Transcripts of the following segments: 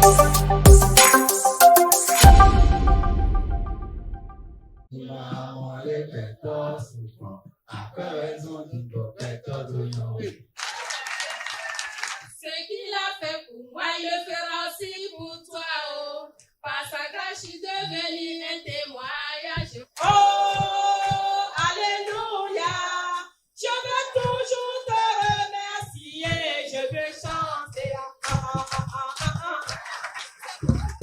Ce qu'il a fait pour moi, il le fera aussi pour toi. Oh. Par sa grâce, je suis devenu un témoignage. Oh, alléluia. Je veux toujours te remercier. Je veux chanter.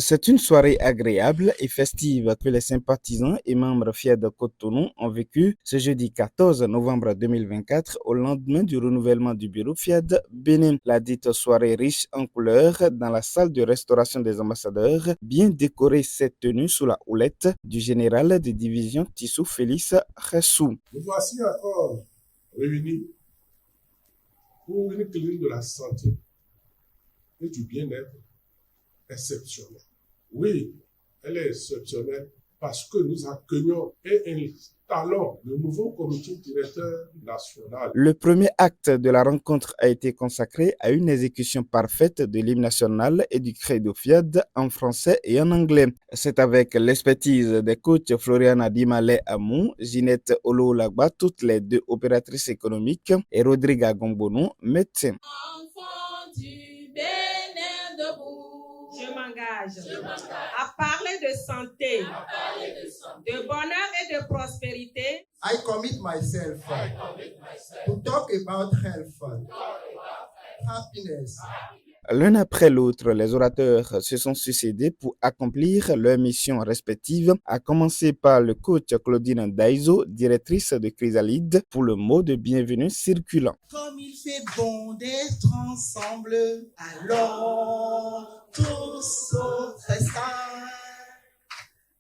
C'est une soirée agréable et festive que les sympathisants et membres FIAD Cotonou ont vécu ce jeudi 14 novembre 2024 au lendemain du renouvellement du bureau FIAD Bénin. La dite soirée riche en couleurs dans la salle de restauration des ambassadeurs, bien décorée s'est tenue sous la houlette du général de division Tissou Félix Khessou. Nous voici encore réunis pour une clinique de la santé et du bien-être exceptionnelle. Oui, elle est exceptionnelle parce que nous accueillons et installons le nouveau comité directeur national. Le premier acte de la rencontre a été consacré à une exécution parfaite de l'hymne national et du credo FIAD en français et en anglais. C'est avec l'expertise des coachs Floriana Dimale Amou, Ginette Olo-Lagba, toutes les deux opératrices économiques, et Rodriga Gombonou, médecin. Enfant du Bénin debout. Je m'engage à parler de santé, de bonheur et de prospérité. I commit myself to talk about health, happiness. L'un après l'autre, les orateurs se sont succédés pour accomplir leurs missions respectives, à commencer par le coach Claudine Daiso, directrice de Chrysalide, pour le mot de bienvenue circulant. Comme il fait bon d'être ensemble, alors tous au festin.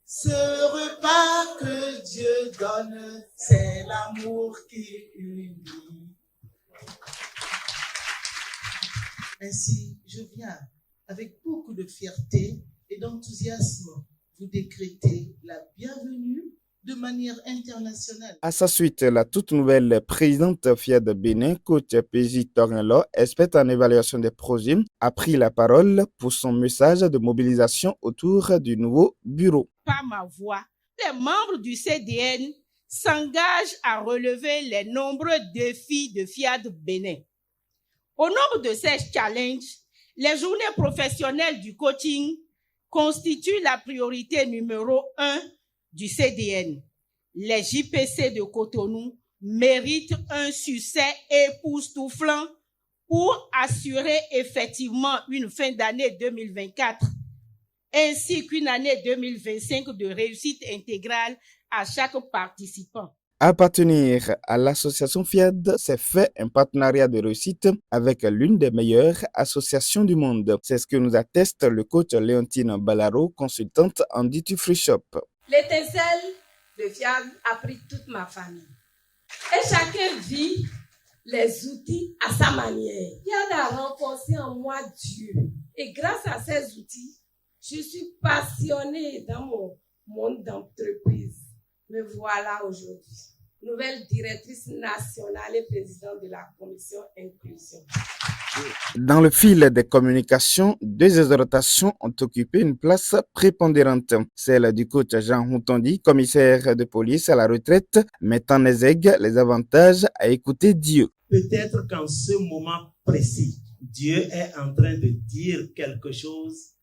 Ce repas que Dieu donne, c'est l'amour qui unit. Ainsi, je viens avec beaucoup de fierté et d'enthousiasme vous décréter la bienvenue de manière internationale. À sa suite, la toute nouvelle présidente FIAD Bénin, coach PJ Tornelo, experte en évaluation des projets, a pris la parole pour son message de mobilisation autour du nouveau bureau. Par ma voix, les membres du CDN s'engagent à relever les nombreux défis de FIAD Bénin. Au nombre de ces challenges, les journées professionnelles du coaching constituent la priorité numéro 1 du CDN. Les JPC de Cotonou méritent un succès époustouflant pour assurer effectivement une fin d'année 2024 ainsi qu'une année 2025 de réussite intégrale à chaque participant. Appartenir à l'association FIAD, c'est fait un partenariat de réussite avec l'une des meilleures associations du monde. C'est ce que nous atteste le coach Léontine Balaro, consultante en Duty Free Shop. L'étincelle de FIAD a pris toute ma famille. Et chacun vit les outils à sa manière. FIAD a renforcé en moi Dieu. Et grâce à ces outils, je suis passionnée dans mon monde d'entreprise. Me voilà aujourd'hui, nouvelle directrice nationale et présidente de la commission inclusion. Dans le fil des communications, deux exhortations ont occupé une place prépondérante. Celle du coach Jean Houtondi, commissaire de police à la retraite, mettant en exergue les avantages à écouter Dieu. Peut-être qu'en ce moment précis, Dieu est en train de dire quelque chose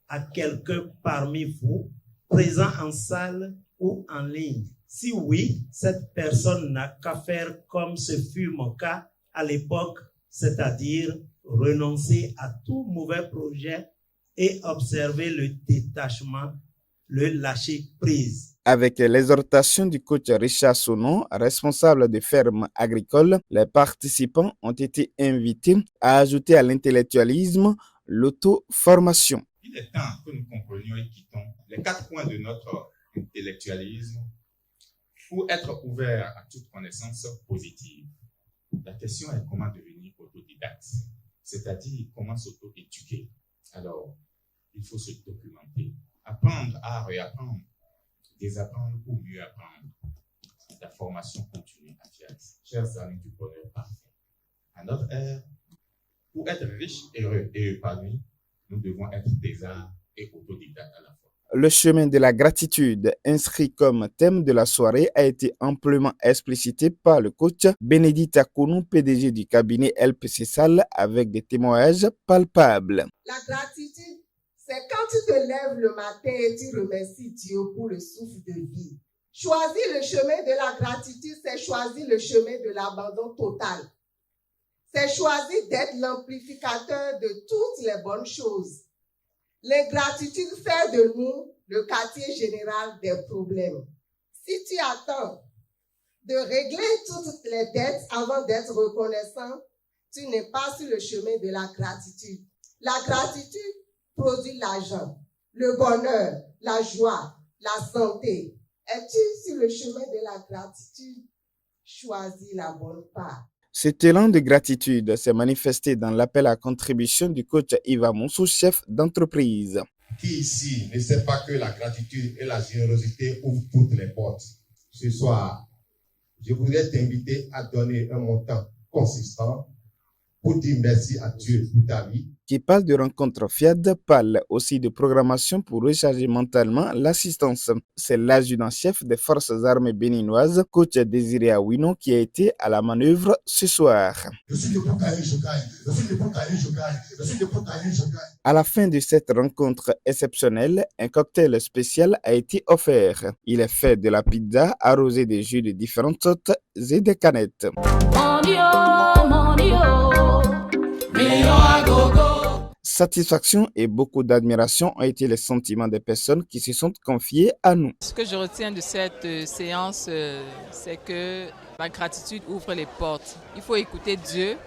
à quelqu'un parmi vous, présent en salle ou en ligne. Si oui, cette personne n'a qu'à faire comme ce fut mon cas à l'époque, c'est-à-dire renoncer à tout mauvais projet et observer le détachement, le lâcher prise. Avec l'exhortation du coach Richard Sonon, responsable de ferme agricole, les participants ont été invités à ajouter à l'intellectualisme l'auto-formation. Il est temps que nous comprenions et quittons les 4 points de notre intellectualisme pour être ouvert à toute connaissance positive. La question est comment devenir autodidacte, c'est-à-dire comment s'auto-éduquer. Alors, il faut se documenter, apprendre à réapprendre, désapprendre pour mieux apprendre. La formation continue à FIAD. Chers amis du bonheur parfait, à notre ère, pour être riche, heureux et épanoui, nous devons être thésards et autodidactes à la fois. Le chemin de la gratitude, inscrit comme thème de la soirée, a été amplement explicité par le coach Bénédicte Akounou, PDG du cabinet LPC Sal, avec des témoignages palpables. La gratitude, c'est quand tu te lèves le matin et tu remercies Dieu pour le souffle de vie. Choisir le chemin de la gratitude, c'est choisir le chemin de l'abandon total. C'est choisir d'être l'amplificateur de toutes les bonnes choses. L'ingratitude fait de nous le quartier général des problèmes. Si tu attends de régler toutes les dettes avant d'être reconnaissant, tu n'es pas sur le chemin de la gratitude. La gratitude produit l'argent, le bonheur, la joie, la santé. Es-tu sur le chemin de la gratitude? Choisis la bonne part. Cet élan de gratitude s'est manifesté dans l'appel à contribution du coach Yves Amonsou, chef d'entreprise. Qui ici ne sait pas que la gratitude et la générosité ouvrent toutes les portes? Ce soir, je voudrais t'inviter à donner un montant consistant pour dire merci à Dieu pour ta vie. Qui parle de rencontres FIAD parle aussi de programmation pour recharger mentalement l'assistance. C'est l'adjudant-chef des forces armées béninoises, coach Désiré Awino, qui a été à la manœuvre ce soir. À la fin de cette rencontre exceptionnelle, un cocktail spécial a été offert. Il est fait de la pizza arrosée de jus de différentes sortes et des canettes. Satisfaction et beaucoup d'admiration ont été les sentiments des personnes qui se sont confiées à nous. Ce que je retiens de cette séance, c'est que la gratitude ouvre les portes. Il faut écouter Dieu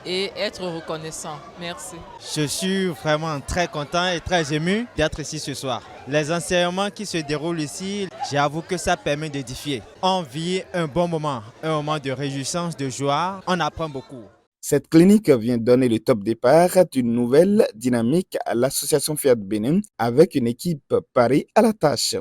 et être reconnaissant. Merci. Je suis vraiment très content et très ému d'être ici ce soir. Les enseignements qui se déroulent ici, j'avoue que ça permet d'édifier. On vit un bon moment, un moment de réjouissance, de joie. On apprend beaucoup. Cette clinique vient donner le top départ d'une nouvelle dynamique à l'association Fiat Bénin avec une équipe parée à la tâche.